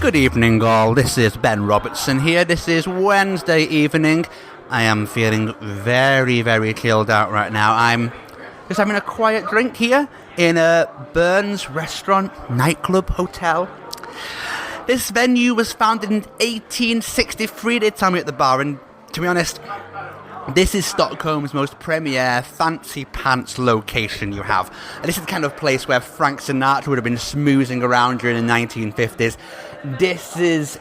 Good evening all, this is Ben Robertson here. This is Wednesday evening. I am feeling very, very chilled out right now. I'm just having a quiet drink here in a Burns restaurant, nightclub, hotel. This venue was founded in 1863, they tell me at the bar, and to be honest, this is Stockholm's most premier fancy pants location you have. And this is the kind of place where Frank Sinatra would have been smoozing around during the 1950s. This is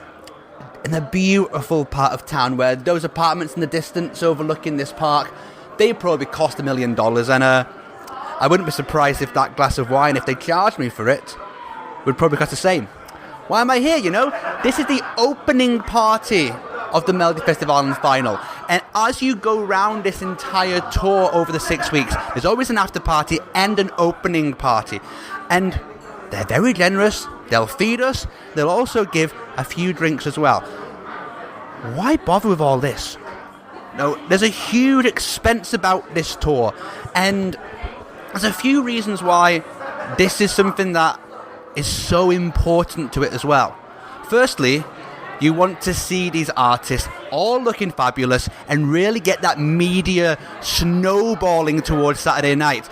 in a beautiful part of town where those apartments in the distance overlooking this park, they probably cost $1 million. And I wouldn't be surprised if that glass of wine, if they charged me for it, would probably cost the same. Why am I here, you know? This is the opening party of the Melodifestivalen final. And as you go round this entire tour over the 6 weeks, there's always an after party and an opening party. And they're very generous. They'll feed us. They'll also give a few drinks as well. Why bother with all this? No, there's a huge expense about this tour. And there's a few reasons why this is something that is so important to it as well. Firstly, you want to see these artists all looking fabulous and really get that media snowballing towards Saturday night.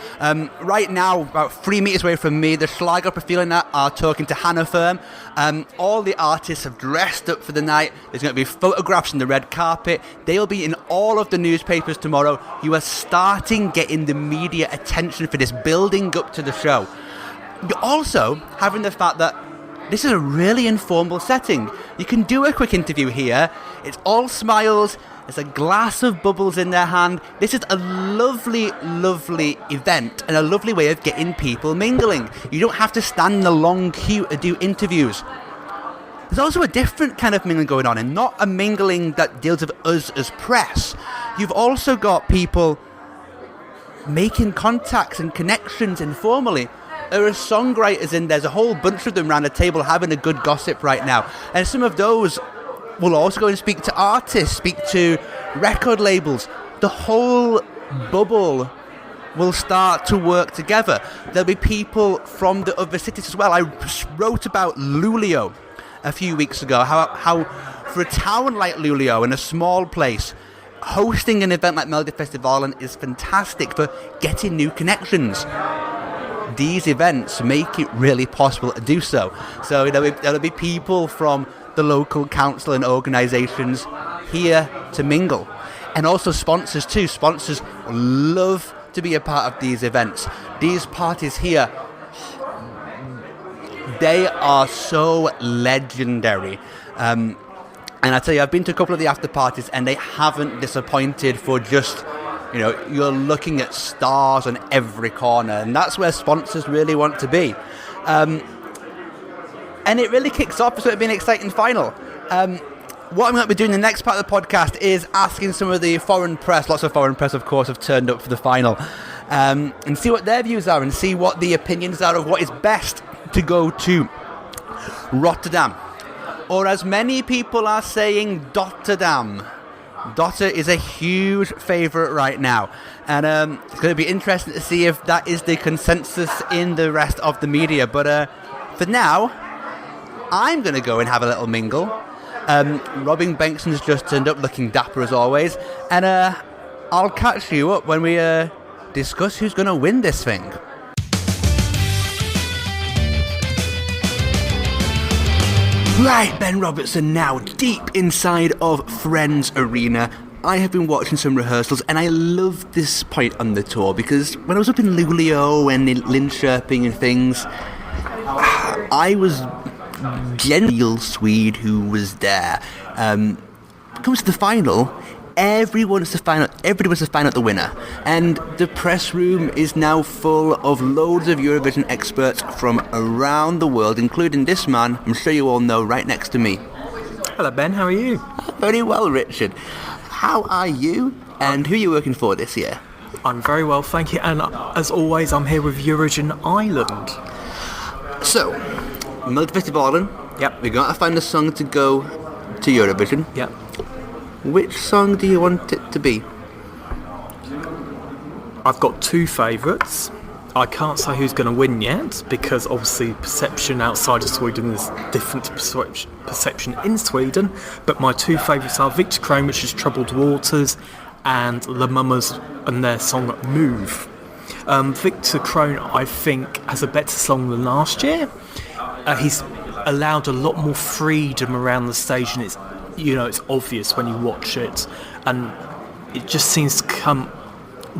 Right now, about 3 meters away from me, the Schlagerprofilen are talking to Hannah Firm. All the artists have dressed up for the night. There's going to be photographs on the red carpet. They'll be in all of the newspapers tomorrow. You are starting getting the media attention for this, building up to the show. You're also having the fact that this is a really informal setting. You can do a quick interview here. It's all smiles. There's a glass of bubbles in their hand. This is a lovely, lovely event and a lovely way of getting people mingling. You don't have to stand in a long queue to do interviews. There's also a different kind of mingling going on, and not a mingling that deals with us as press. You've also got people making contacts and connections informally. There are songwriters in there's a whole bunch of them around the table having a good gossip right now. And some of those will also go and speak to artists, speak to record labels. The whole bubble will start to work together. There'll be people from the other cities as well. I wrote about Luleå a few weeks ago, how for a town like Luleå, in a small place, hosting an event like Melodifestivalen is fantastic for getting new connections. These events make it really possible to do so. So there'll be people from the local council and organisations here to mingle. And also sponsors too. Sponsors love to be a part of these events. These parties here, they are so legendary. And I tell you, I've been to a couple of the after parties and they haven't disappointed for just... You know, you're looking at stars on every corner, and that's where sponsors really want to be. And it really kicks off, so it'll be an exciting final. What I'm going to be doing in the next part of the podcast is asking some of the foreign press, lots of foreign press, of course, have turned up for the final, and see what their views are and see what the opinions are of what is best to go to Rotterdam. Or as many people are saying, Rotterdam. Dotter is a huge favourite right now, and it's going to be interesting to see if that is the consensus in the rest of the media. But for now, I'm going to go and have a little mingle. Robin Bengtson's just turned up looking dapper as always, and I'll catch you up when we discuss who's going to win this thing. Right, Ben Robertson now, deep inside of Friends Arena. I have been watching some rehearsals and I love this point on the tour because when I was up in Luleå and in Linköping and things, I was genuinely Swede who was there. When it comes to the final, everybody wants to find out the winner, and the press room is now full of loads of Eurovision experts from around the world, including this man I'm sure you all know right next to me. Hello Ben, how are you? Very well, Richard. How are you, and who are you working for this year? I'm very well, thank you, and as always I'm here with Eurovision Ireland. So, Melodifestivalen. Yep. We're going to find a song to go to Eurovision. Yep. Which song do you want it to be? I've got two favourites. I can't say who's going to win yet, because obviously perception outside of Sweden is different to perception in Sweden. But my two favourites are Victor Crone, which is Troubled Waters, and The Mummers and their song Move. Victor Crone, I think, has a better song than last year. He's allowed a lot more freedom around the stage, and it's obvious when you watch it, and it just seems to come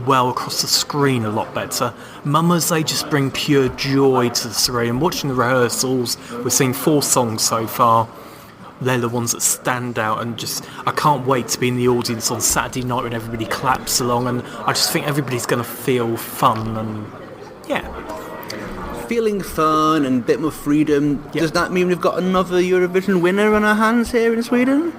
well across the screen a lot better. Mummers, they just bring pure joy to the screen. And watching the rehearsals, we've seen 4 songs so far. They're the ones that stand out, and I can't wait to be in the audience on Saturday night when everybody claps along, and I just think everybody's going to feel fun, and yeah. Feeling fun and a bit more freedom. Yep. Does that mean we've got another Eurovision winner on our hands here in Sweden?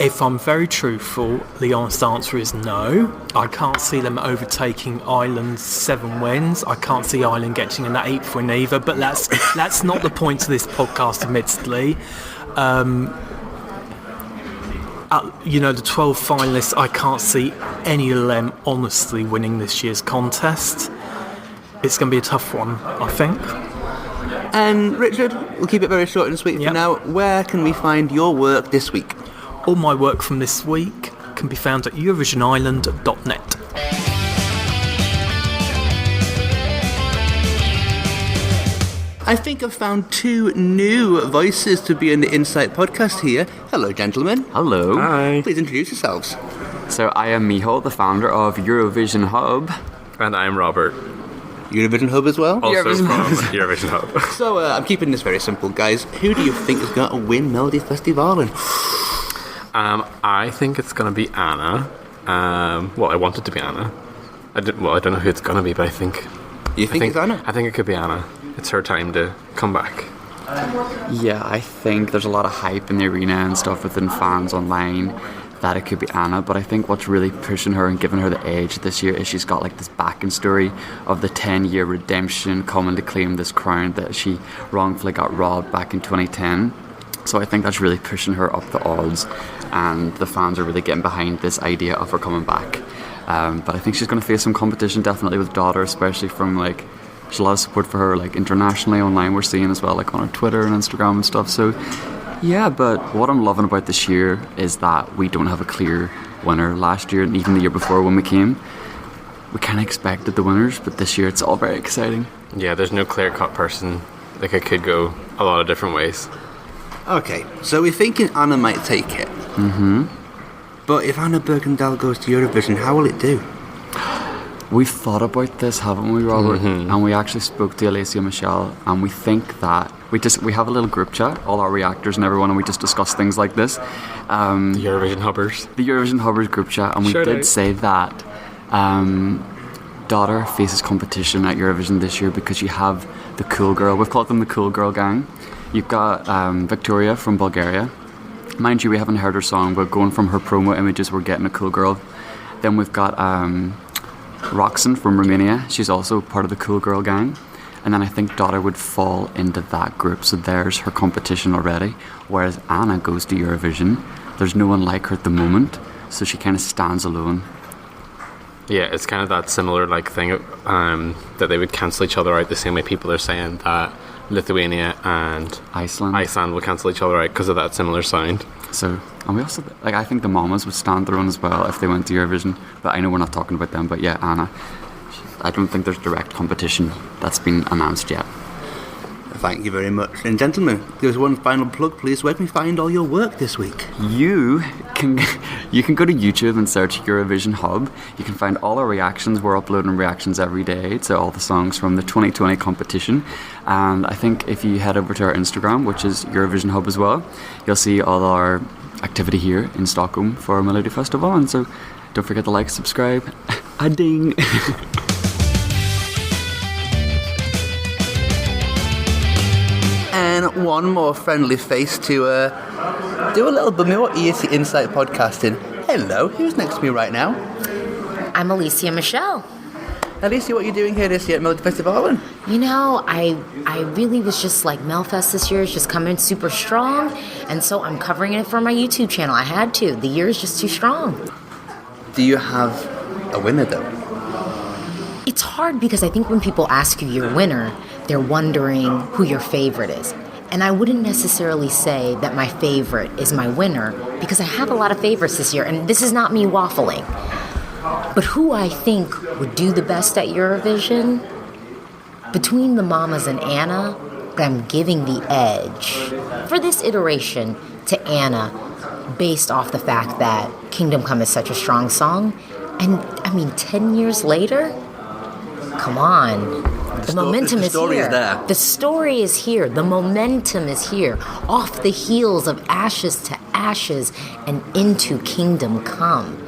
If I'm very truthful, the honest answer is no. I can't see them overtaking Ireland's 7 wins. I can't see Ireland getting an 8th win either, but that's not the point of this podcast, admittedly. The 12 finalists, I can't see any of them honestly winning this year's contest. It's going to be a tough one, I think. And Richard, we'll keep it very short and sweet for now. Where can we find your work this week? All my work from this week can be found at EurovisionIreland.net. I think I've found 2 new voices to be in the Insight podcast here. Hello, gentlemen. Hello. Hi. Please introduce yourselves. So I am Miho, the founder of Eurovision Hub. And I'm Robert. Eurovision Hub as well? Also Eurovision from Hub. Eurovision Hub. So I'm keeping this very simple, guys. Who do you think is going to win Melodifestivalen? I think it's going to be Anna. I want it to be Anna. I don't know who it's going to be, but I think... You think it's Anna? I think it could be Anna. It's her time to come back. Yeah, I think there's a lot of hype in the arena and stuff within fans online that it could be Anna, but I think what's really pushing her and giving her the edge this year is she's got like this backing story of the 10-year redemption coming to claim this crown that she wrongfully got robbed back in 2010. So I think that's really pushing her up the odds, and the fans are really getting behind this idea of her coming back. But I think she's going to face some competition, definitely with Daughter, especially from there's a lot of support for her internationally online, we're seeing as well, on her Twitter and Instagram and stuff. So yeah, but what I'm loving about this year is that we don't have a clear winner. Last year and even the year before when we came, we kind of expected the winners, but this year it's all very exciting. Yeah, there's no clear-cut person. It could go a lot of different ways. Okay, so we're thinking Anna might take it. Mm-hmm. But if Anna Bergendahl goes to Eurovision, how will it do? We've thought about this, haven't we, Robert? Mm-hmm. And we actually spoke to Alicia Michelle, and we think that we have a little group chat, all our reactors and everyone, and we just discuss things like this. The Eurovision Hubbers. The Eurovision Hubbers group chat, and we did say that Daughter faces competition at Eurovision this year because you have the cool girl. We've called them the cool girl gang. You've got Victoria from Bulgaria. Mind you, we haven't heard her song, but going from her promo images, we're getting a cool girl. Then we've got Robertson from Romania. She's also part of the cool girl gang. And then I think Daughter would fall into that group, so there's her competition already. Whereas Anna goes to Eurovision, there's no one like her at the moment, so she kind of stands alone. Yeah, it's kind of that similar thing that they would cancel each other out the same way people are saying that Lithuania and Iceland will cancel each other out because of that similar sound. So, and we also, I think the Mamas would stand their own as well if they went to Eurovision, but I know we're not talking about them, but yeah, Anna, I don't think there's direct competition that's been announced yet. Thank you very much. And gentlemen, there's one final plug, please. Where can we find all your work this week? You can go to YouTube and search Eurovision Hub. You can find all our reactions. We're uploading reactions every day to all the songs from the 2020 competition. And I think if you head over to our Instagram, which is Eurovision Hub as well, you'll see all our activity here in Stockholm for Melodifestivalen. And so don't forget to like, subscribe. A ding! And one more friendly face to do a little bit more easy insight podcasting. Hello, who's next to me right now? I'm Alicia Michelle. Alicia, what are you doing here this year at Melodifestivalen? I really was just Melfest this year is just coming super strong, and so I'm covering it for my YouTube channel. I had to. The year is just too strong. Do you have a winner though? It's hard because I think when people ask you your winner, they're wondering who your favorite is. And I wouldn't necessarily say that my favorite is my winner because I have a lot of favorites this year, and this is not me waffling. But who I think would do the best at Eurovision, between the Mamas and Anna, I'm giving the edge for this iteration to Anna based off the fact that Kingdom Come is such a strong song. And, 10 years later? Come on. The momentum is here. The story is there. The story is here. The momentum is here. Off the heels of Ashes to Ashes and into Kingdom Come.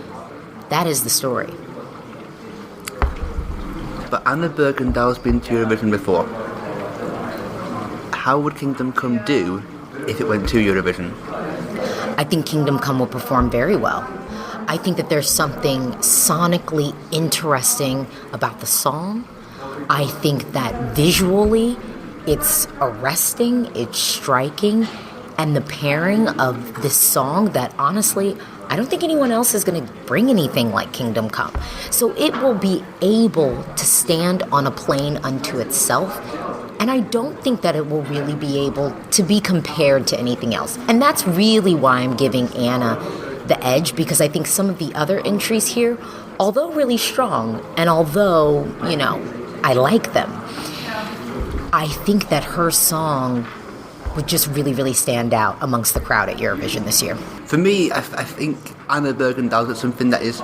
That is the story. But Anna Bergendahls been to Eurovision before. How would Kingdom Come do if it went to Eurovision? I think Kingdom Come will perform very well. I think that there's something sonically interesting about the song. I think that visually it's arresting, it's striking, and the pairing of this song that honestly, I don't think anyone else is going to bring anything like Kingdom Come. So it will be able to stand on a plane unto itself, and I don't think that it will really be able to be compared to anything else. And that's really why I'm giving Anna the edge, because I think some of the other entries here, although really strong, and although, I like them, I think that her song would just really, really stand out amongst the crowd at Eurovision this year. For me, I think Anna Bergendahls is something that is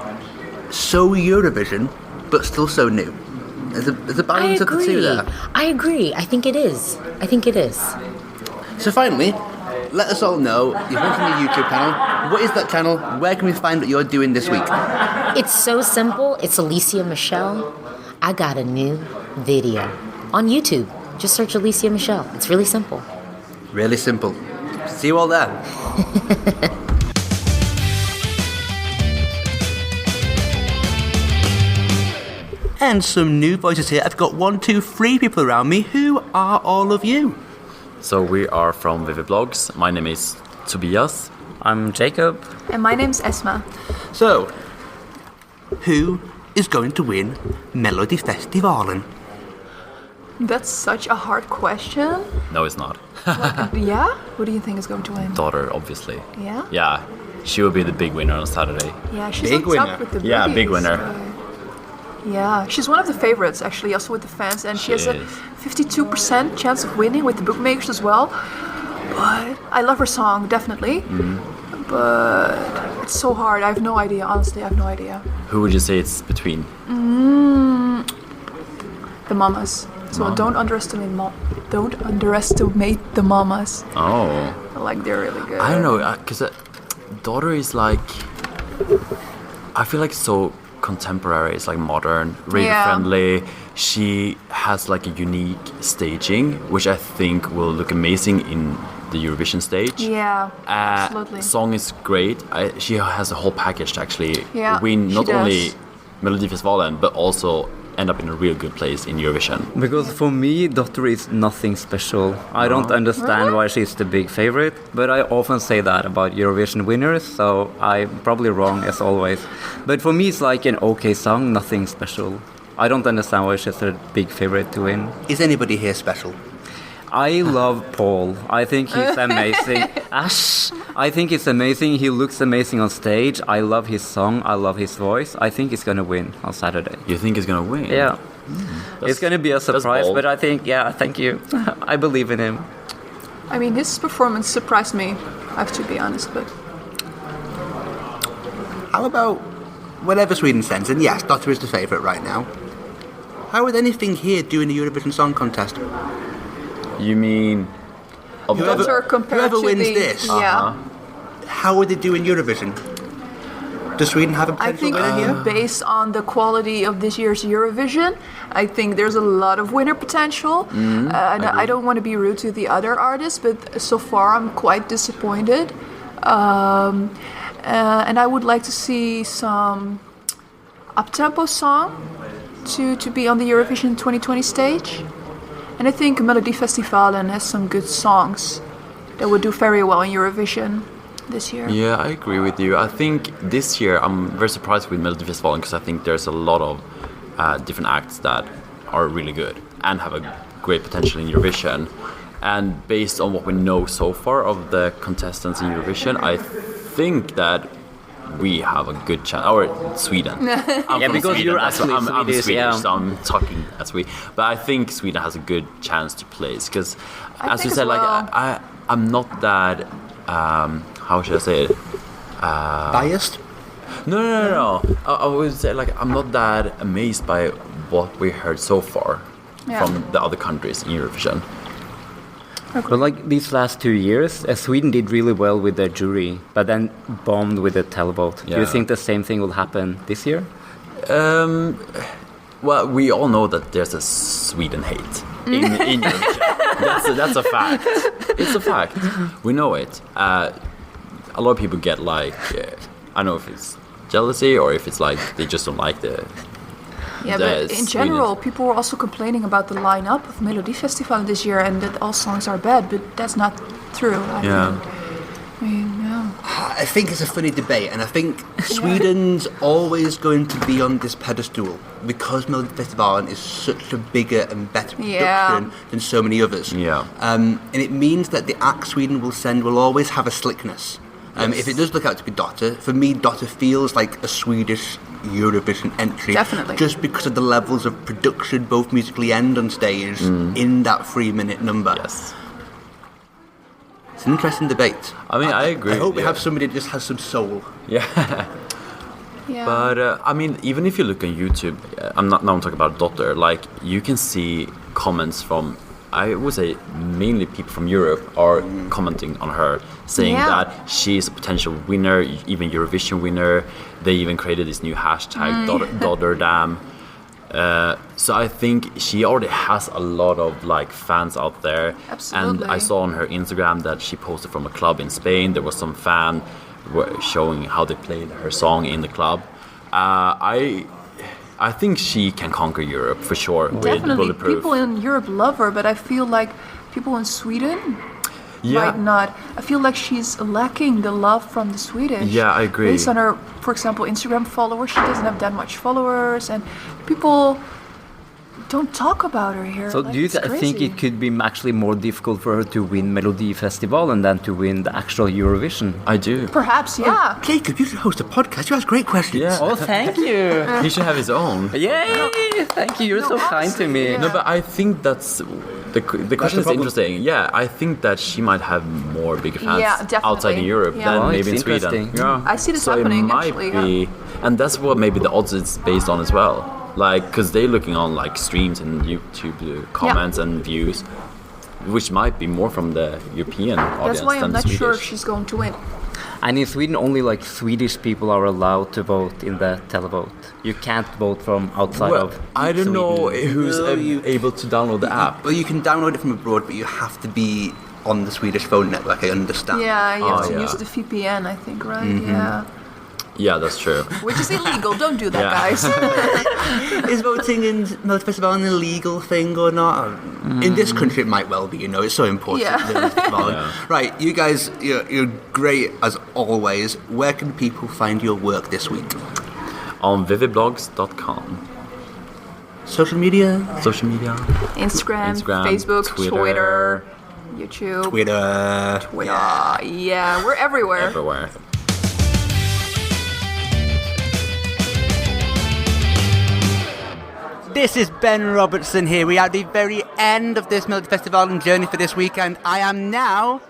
so Eurovision, but still so new. There's a balance of the two there. I agree. I think it is. So finally, let us all know, you've mentioned your YouTube channel. What is that channel? Where can we find what you're doing this week? It's so simple. It's Alicia Michelle. I got a new video on YouTube. Just search Alicia Michelle. It's really simple. Really simple. See you all there. And some new voices here. I've got 1, 2, 3 people around me. Who are all of you? So we are from Vivi Blogs. My name is Tobias. I'm Jacob. And my name's Esma. So, who is going to win Melodifestivalen? That's such a hard question. No, it's not. Yeah? Who do you think is going to win? Daughter, obviously. Yeah? Yeah, she will be the big winner on Saturday. Yeah, she's Big on top winner. with the Yeah, boobies. big winner. Yeah, she's one of the favorites actually, also with the fans, and she has a 52% chance of winning with the bookmakers as well. But I love her song, definitely. But it's so hard. I have no idea, honestly, I have no idea. Who would you say it's between? The Mamas. So don't underestimate the Mamas. Oh. Like, they're really good. I don't know, because Daughter is like, I feel like so contemporary. It's like modern, radio friendly. She has like a unique staging, which I think will look amazing in the Eurovision stage. Yeah, absolutely. Song is great. She has a whole package to actually win she not does. only Melodifestivalen but also end up in a real good place in Eurovision. Because for me, Daughter is nothing special. I don't understand why she's the big favorite, but I often say that about Eurovision winners, so I'm probably wrong as always. But for me, it's like an okay song, nothing special. I don't understand why she's a big favorite to win. Is anybody here special? I love Paul. I think he's amazing. I think it's amazing. He looks amazing on stage. I love his song. I love his voice. I think he's going to win on Saturday. You think he's going to win? Yeah. It's going to be a surprise, bold. but I think, thank you. I believe in him. I mean, his performance surprised me, I have to be honest, but... How about whatever Sweden sends? And yes, Daughter is the favourite right now. How would anything here do in the Eurovision Song Contest? You mean... Whoever wins this, how would they do in Eurovision? Does Sweden have a potential winner here? Based on the quality of this year's Eurovision, I think there's a lot of winner potential. And I don't want to be rude to the other artists, but so far I'm quite disappointed. And I would like to see some up-tempo song to be on the Eurovision 2020 stage. And I think Melodifestivalen has some good songs that would do very well in Eurovision this year. Yeah, I agree with you. I think this year I'm very surprised with Melodifestivalen because I think there's a lot of different acts that are really good and have a great potential in Eurovision. And based on what we know so far of the contestants in Eurovision, I think that we have a good chance. Or Sweden. I'm because Sweden, you're I'm actually Swedish, so I'm talking as we. But I think Sweden has a good chance to place because, as you think said, as well. like I'm not that. How should I say it? Biased? No. I would say like I'm not that amazed by what we heard so far from the other countries in Eurovision. But like these last 2 years, Sweden did really well with their jury, but then bombed with the televote. Do you think the same thing will happen this year? Well, we all know that there's a Sweden hate in Eurovision. That's a fact. It's a fact. We know it. A lot of people get like, I don't know if it's jealousy or if it's like they just don't like the. Yeah, but in general, people were also complaining about the lineup of Melodifestivalen this year and that all songs are bad, but that's not true. I think it's a funny debate, and I think Sweden's always going to be on this pedestal because Melodifestivalen is such a bigger and better production than so many others. And it means that the act Sweden will send will always have a slickness. If it does look out to be Dotter, for me, Dotter feels like a Swedish Eurovision entry. Definitely. Just because of the levels of production, both musically and on stage, in that 3-minute number. Yes. It's an interesting debate. I mean, I agree. I hope we have somebody that just has some soul. Yeah. But I mean, even if you look on YouTube, I'm talking about Dotter. Like you can see comments from, I would say, mainly people from Europe are commenting on her, saying that she's a potential winner, even Eurovision winner. They even created this new hashtag, Rotterdam. So I think she already has a lot of like fans out there. Absolutely. And I saw on her Instagram that she posted from a club in Spain. There was some fan showing how they played her song in the club. I think she can conquer Europe for sure. Definitely. With Bulletproof. People in Europe love her, but I feel like people in Sweden might not. I feel like she's lacking the love from the Swedish. Yeah, I agree. Based on her, for example, Instagram followers, she doesn't have that much followers, and people don't talk about her here. So like, do you it's think crazy. it could be actually more difficult for her to win Melodifestivalen than to win the actual Eurovision? I do. Perhaps, yeah. Jacob, you should host a podcast. You ask great questions. Yeah. Oh, thank you. He should have his own. Yay! Thank you. You're so kind to me. No, but I think that's the question is interesting. Yeah, I think that she might have more bigger fans outside in Europe than maybe in Sweden. Yeah. I see this happening, it might actually. be, and that's what maybe the odds is based on as well. Like, because they're looking on like streams and YouTube comments and views, which might be more from the European audience That's why than I'm the not Swedish. sure if she's going to win. And in Sweden, only like Swedish people are allowed to vote in the televote. You can't vote from outside of I don't Sweden. know who's able to download the app. Well, you can download it from abroad, but you have to be on the Swedish phone network, I understand. Yeah, you have to yeah. use the VPN, I think, right? Yeah. Yeah, that's true. Which is illegal. Don't do that, guys. Is voting in Melfest an illegal thing or not? In this country, it might well be. You know, it's so important. Yeah. Right, you guys, you're great as always. Where can people find your work this week? On viviblogs.com. Social media? Instagram, Facebook, Twitter, YouTube. Twitter. Yeah, we're everywhere. Everywhere. This is Ben Robertson here. We are at the very end of this Melodifestivalen journey for this weekend. I am now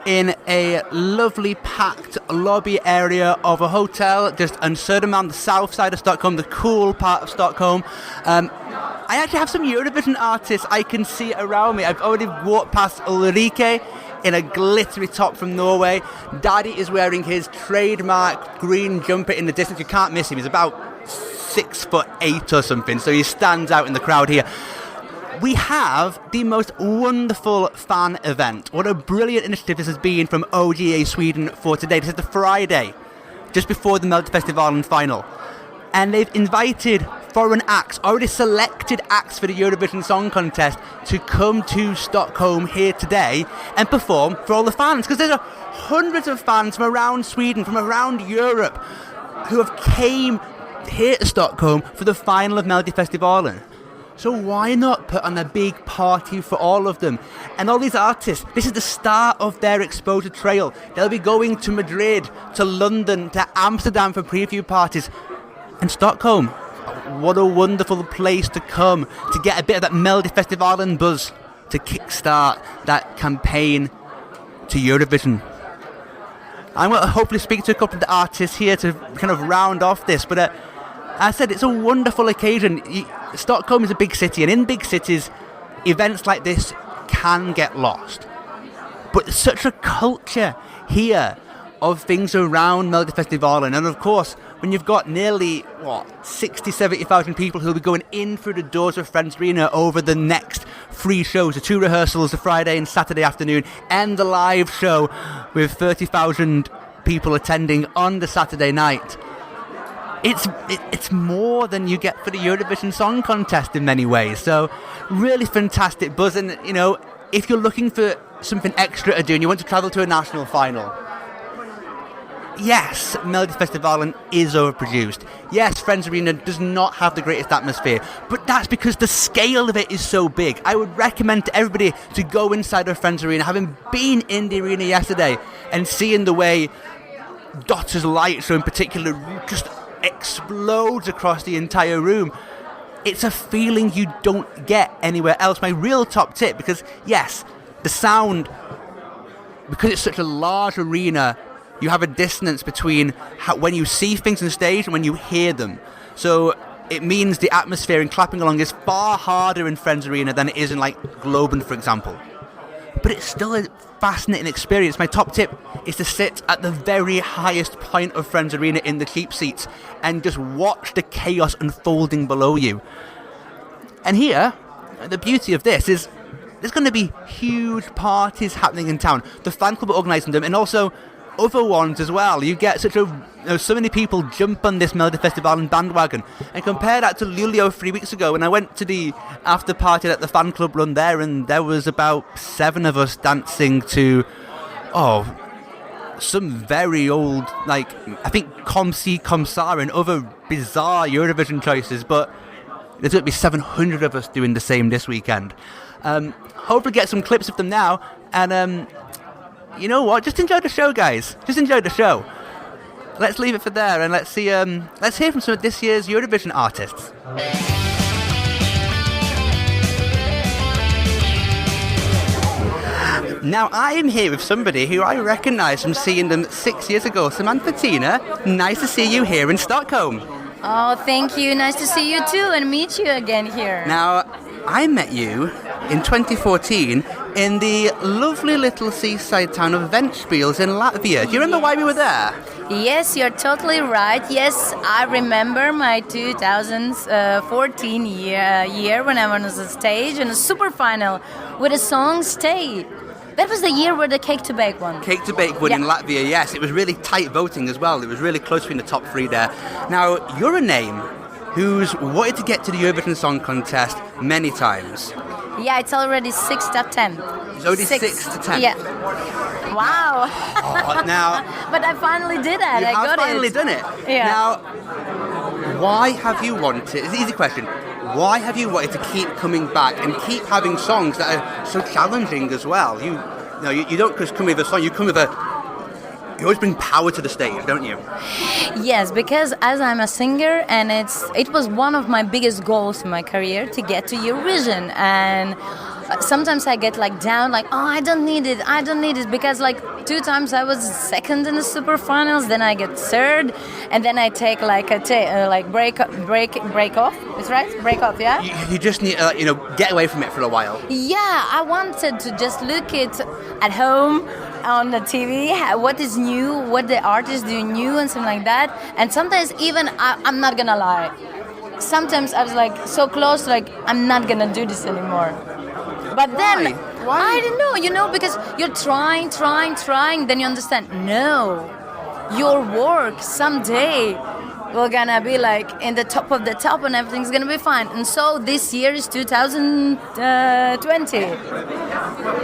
in a lovely packed lobby area of a hotel just on Södermalm on the south side of Stockholm, the cool part of Stockholm. I actually have some Eurovision artists I can see around me. I've already walked past Ulrike in a glittery top from Norway. Daddy is wearing his trademark green jumper in the distance. You can't miss him. He's about 6'8" or something, so he stands out in the crowd here. We have the most wonderful fan event. What a brilliant initiative this has been from OGA Sweden for today. This is the Friday, just before the Melodifestivalen final. And they've invited foreign acts, already selected acts for the Eurovision Song Contest, to come to Stockholm here today and perform for all the fans. Because there's hundreds of fans from around Sweden, from around Europe, who have came here to Stockholm for the final of Melodifestivalen. So why not put on a big party for all of them? And all these artists, this is the start of their exposure trail. They'll be going to Madrid, to London, to Amsterdam for preview parties. And Stockholm, what a wonderful place to come to get a bit of that Melodifestivalen buzz to kickstart that campaign to Eurovision. I'm going to hopefully speak to a couple of the artists here to kind of round off this, but I said it's a wonderful occasion. Stockholm is a big city, and in big cities, events like this can get lost. But there's such a culture here of things around Melodifestivalen, and of course, when you've got nearly, 70,000 people who'll be going in through the doors of Friends Arena over the next 3 shows, the 2 rehearsals, the Friday and Saturday afternoon, and the live show with 30,000 people attending on the Saturday night. It's more than you get for the Eurovision Song Contest in many ways. So really fantastic buzz. And, if you're looking for something extra to do and you want to travel to a national final, yes, Melodifestivalen is overproduced. Yes, Friends Arena does not have the greatest atmosphere, but that's because the scale of it is so big. I would recommend to everybody to go inside of Friends Arena, having been in the arena yesterday and seeing the way Dotter's light show in particular just explodes across the entire room. It's a feeling you don't get anywhere else. My real top tip, because yes, the sound, because it's such a large arena, you have a distance between when you see things on stage and when you hear them. So it means the atmosphere and clapping along is far harder in Friends Arena than it is in Globen, for example. But it's still a fascinating experience. My top tip is to sit at the very highest point of Friends Arena in the cheap seats and just watch the chaos unfolding below you. And here, the beauty of this is there's going to be huge parties happening in town. The fan club are organising them, and also other ones as well. You get so many people jump on this Melodifestivalen bandwagon, and compare that to Luleå 3 weeks ago when I went to the after party that the fan club run there, and there was about 7 of us dancing to some very old, I think Comme Si Comme Ça and other bizarre Eurovision choices, but there's going to be 700 of us doing the same this weekend. Hopefully get some clips of them now, and you know what? Just enjoy the show, guys. Just enjoy the show. Let's leave it for there, and let's see. Let's hear from some of this year's Eurovision artists. Now, I am here with somebody who I recognise from seeing them 6 years ago. Samantha Tina, nice to see you here in Stockholm. Oh, thank you. Nice to see you too, and meet you again here. Now, I met you in 2014 in the lovely little seaside town of Ventspils in Latvia. Do you remember why we were there? Yes, you're totally right. Yes, I remember my 2014 year when I was on stage in a super final with a song Stay. That was the year where the Cake to Bake won. Cake to Bake won in Latvia, yes. It was really tight voting as well. It was really close between the top 3 there. Now, you're a name who's wanted to get to the Eurovision Song Contest many times. Yeah, it's already 6th attempt. It's already 6th attempt? Yeah. Wow. Now... But I finally did it. I got it. You have finally done it. Yeah. Now, why have you wanted... It's an easy question. Why have you wanted to keep coming back and keep having songs that are so challenging as well? You don't just come with a song, you come with a... You always bring power to the stage, don't you? Yes, because as I'm a singer, and it was one of my biggest goals in my career to get to Eurovision, and sometimes I get down, I don't need it, because 2 times I was second in the super finals, then I get 3rd, and then I take break off. It's right, break off, yeah. You just need get away from it for a while. Yeah, I wanted to just look it at home on the TV, what is new, what the artists do new, and something like that. And sometimes even I'm not gonna lie. Sometimes I was so close, I'm not gonna do this anymore. But then, Why? I don't know, because you're trying, then you understand, no, your work someday will gonna be in the top of the top and everything's gonna be fine. And so this year is 2020.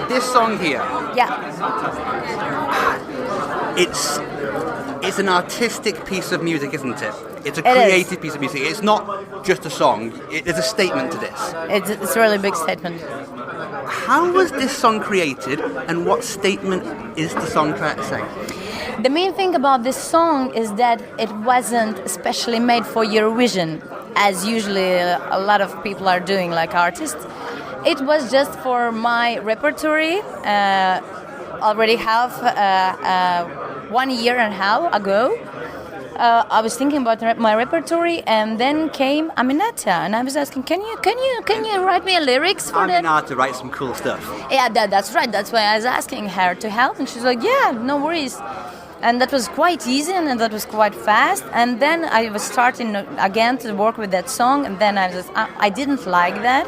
This song here. Yeah. It's an artistic piece of music, isn't it? It's a creative piece of music. It's not just a song. There's a statement to this. It's a really big statement. How was this song created, and what statement is the song trying to say? The main thing about this song is that it wasn't especially made for Eurovision, as usually a lot of people are doing, like artists. It was just for my repertoire. Already have 1 year and a half ago. I was thinking about my repertoire, and then came Aminata, and I was asking, can you write me a lyrics for that? Aminata writes some cool stuff. Yeah, that's right. That's why I was asking her to help, and she's like, yeah, no worries. And that was quite easy, and that was quite fast. And then I was starting again to work with that song, and then I didn't like that,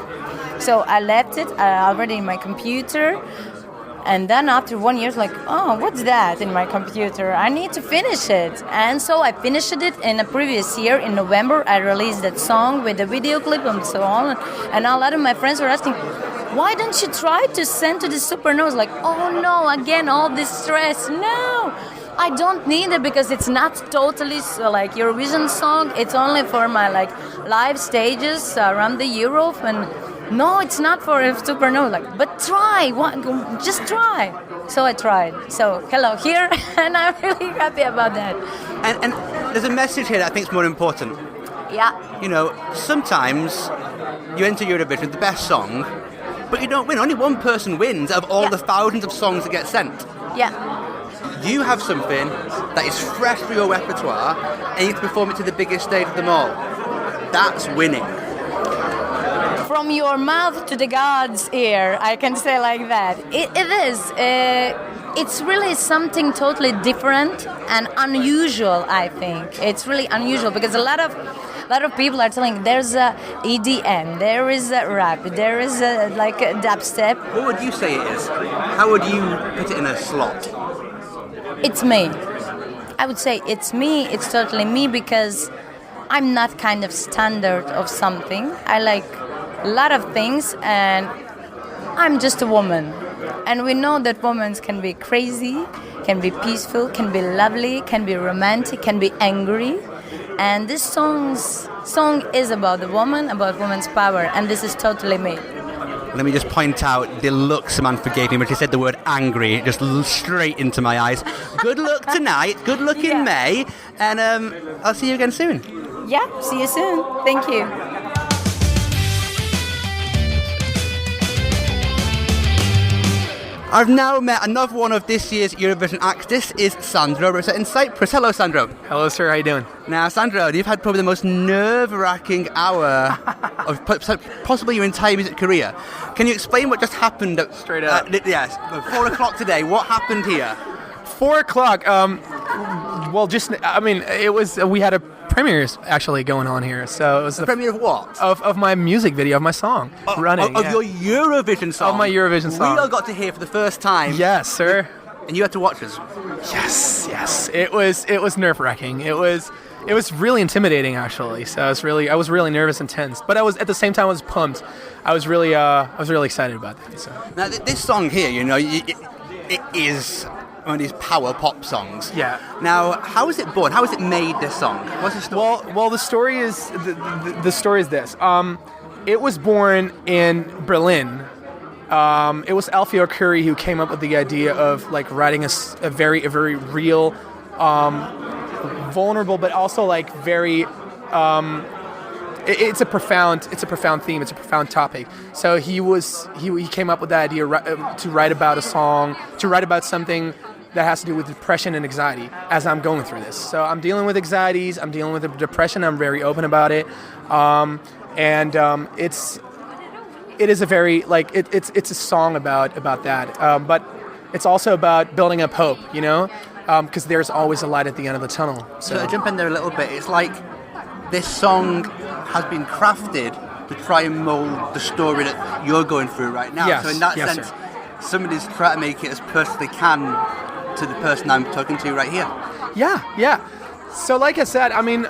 so I left it already in my computer. And then after 1 year, like, oh, what's that in my computer? I need to finish it. And so I finished it in a previous year. In November, I released that song with a video clip and so on. And a lot of my friends were asking, why don't you try to send to the Supernovas? Like, oh no, again, all this stress. No, I don't need it because it's not totally like Eurovision song. It's only for my like live stages around the Europe. And no, it's not for a Supernova. Like, but try, just try. So I tried. So hello here, and I'm really happy about that. And there's a message here that I think is more important. Yeah. You know, sometimes you enter Eurovision with the best song, but you don't win. Only one person wins out of all the thousands of songs that get sent. Yeah. You have something that is fresh for your repertoire, and you have to perform it to the biggest stage of them all. That's winning. From your mouth to the God's ear, I can say like that. It is. It's really something totally different and unusual, I think. It's really unusual because a lot of people are telling there's a EDM, there is a rap, there is a dubstep. What would you say it is? How would you put it in a slot? It's me. I would say it's me. It's totally me because I'm not kind of standard of something. I like a lot of things, and I'm just a woman. And we know that women can be crazy, can be peaceful, can be lovely, can be romantic, can be angry. And this song is about the woman, about woman's power, and this is totally me. Let me just point out the look Samantha gave me when she said the word angry, just straight into my eyes. Good luck tonight, good luck in May, and I'll see you again soon. Yeah, see you soon. Thank you. I've now met another one of this year's Eurovision acts. This is Sandro Robertson in Cyprus. Hello, Sandro. Hello, sir. How you doing? Now, Sandro, you've had probably the most nerve-wracking hour of possibly your entire music career. Can you explain what just happened? Straight up. Yes, 4 o'clock today. What happened here? 4 o'clock. We had a premiere actually going on here. So it was the premiere of what? Of my music video, of my song, Running. Of your Eurovision song? Of my Eurovision song. We all got to hear for the first time. Yes, sir. And you had to watch us. Yes. It was nerve-wracking. It was really intimidating, actually. So I was really nervous and tense. But at the same time I was pumped. I was really excited about that. So. Now this song here, you know, it is one of these power pop songs. Yeah. Now, how was it born? How was it made, this song? What's the story? Well, the story is the story is this. It was born in Berlin. It was Alfio Curry who came up with the idea of like writing a very real, vulnerable, but also like very. It's a profound theme. It's a profound topic. So he came up with the idea to write about a song, to write about something that has to do with depression and anxiety as I'm going through this. So I'm dealing with anxieties, I'm dealing with depression, I'm very open about it. It is a very, like, it's a song about that. But it's also about building up hope, you know? Because there's always a light at the end of the tunnel. So to jump in there a little bit, it's like this song has been crafted to try and mold the story that you're going through right now. Yes, so in that sense, sir. Somebody's trying to make it as personal as they can to the person I'm talking to right here. Yeah. So like I said, I mean,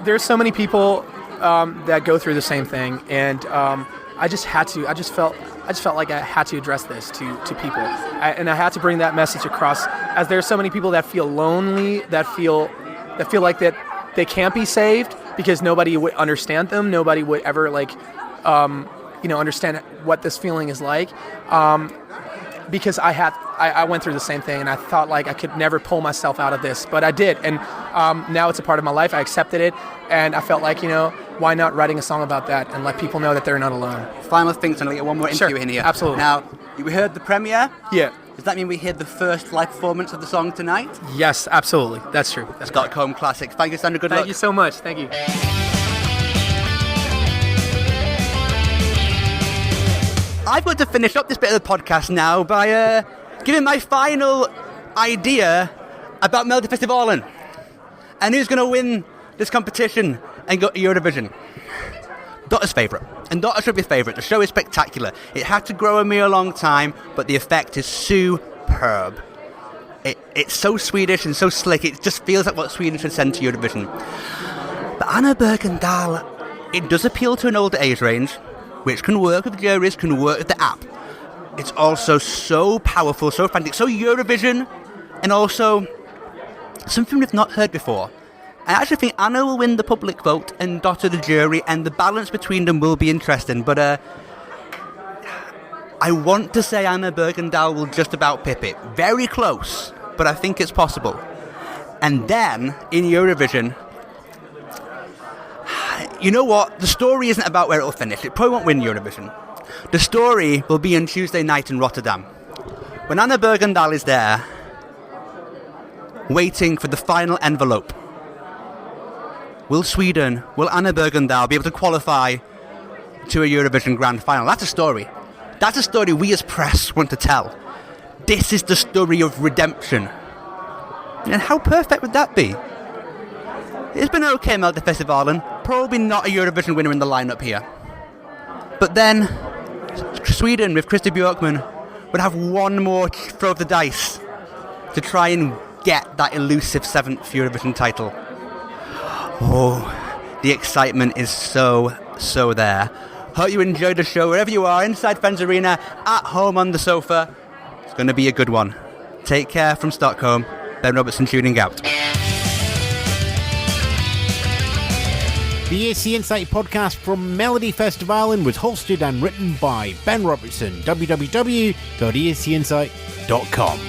there's so many people that go through the same thing, and I just felt just felt like I had to address this to people, and I had to bring that message across. As there are so many people that feel lonely, that feel like that they can't be saved because nobody would understand them, nobody would ever understand what this feeling is like. Because I went through the same thing, and I thought like I could never pull myself out of this, but I did, and now it's a part of my life. I accepted it, and I felt like, why not writing a song about that and let people know that they're not alone. Final things, and I'll get one more interview in here. Absolutely. Now, we heard the premiere. Yeah. Does that mean we heard the first live performance of the song tonight? Yes, absolutely. That's true. That's Stockholm Classic. Thank you, Sandra. Good luck. Thank you so much. Thank you. I've got to finish up this bit of the podcast now by giving my final idea about Melodifestivalen and who's going to win this competition and go to Eurovision. Daughter's favourite, and Daughter should be favourite. The show is spectacular. It had to grow on me a long time, but the effect is superb. It's so Swedish and so slick. It just feels like what Sweden should send to Eurovision. But Anna Bergendahl, it does appeal to an older age range, which can work with juries, can work with the app. It's also so powerful, so frantic, so Eurovision, and also something we've not heard before. I actually think Anna will win the public vote and Daughter the jury, and the balance between them will be interesting. But I want to say Anna Bergendahl will just about pip it. Very close, but I think it's possible. And then, in Eurovision, you know what? The story isn't about where it'll finish. It probably won't win Eurovision. The story will be on Tuesday night in Rotterdam, when Anna Bergendahl is there, waiting for the final envelope. Will Anna Bergendahl be able to qualify to a Eurovision Grand Final? That's a story. That's a story we as press want to tell. This is the story of redemption. And how perfect would that be? It's been okay, Melodifestivalen. Probably not a Eurovision winner in the lineup here. But then, Sweden with Christer Björkman would have one more throw of the dice to try and get that elusive 7th Eurovision title. Oh, the excitement is so there. Hope you enjoyed the show wherever you are, inside Friends Arena, at home on the sofa. It's going to be a good one. Take care from Stockholm. Ben Robertson tuning out. The ESC Insight podcast from Melodifestivalen was hosted and written by Ben Robertson. www.escinsight.com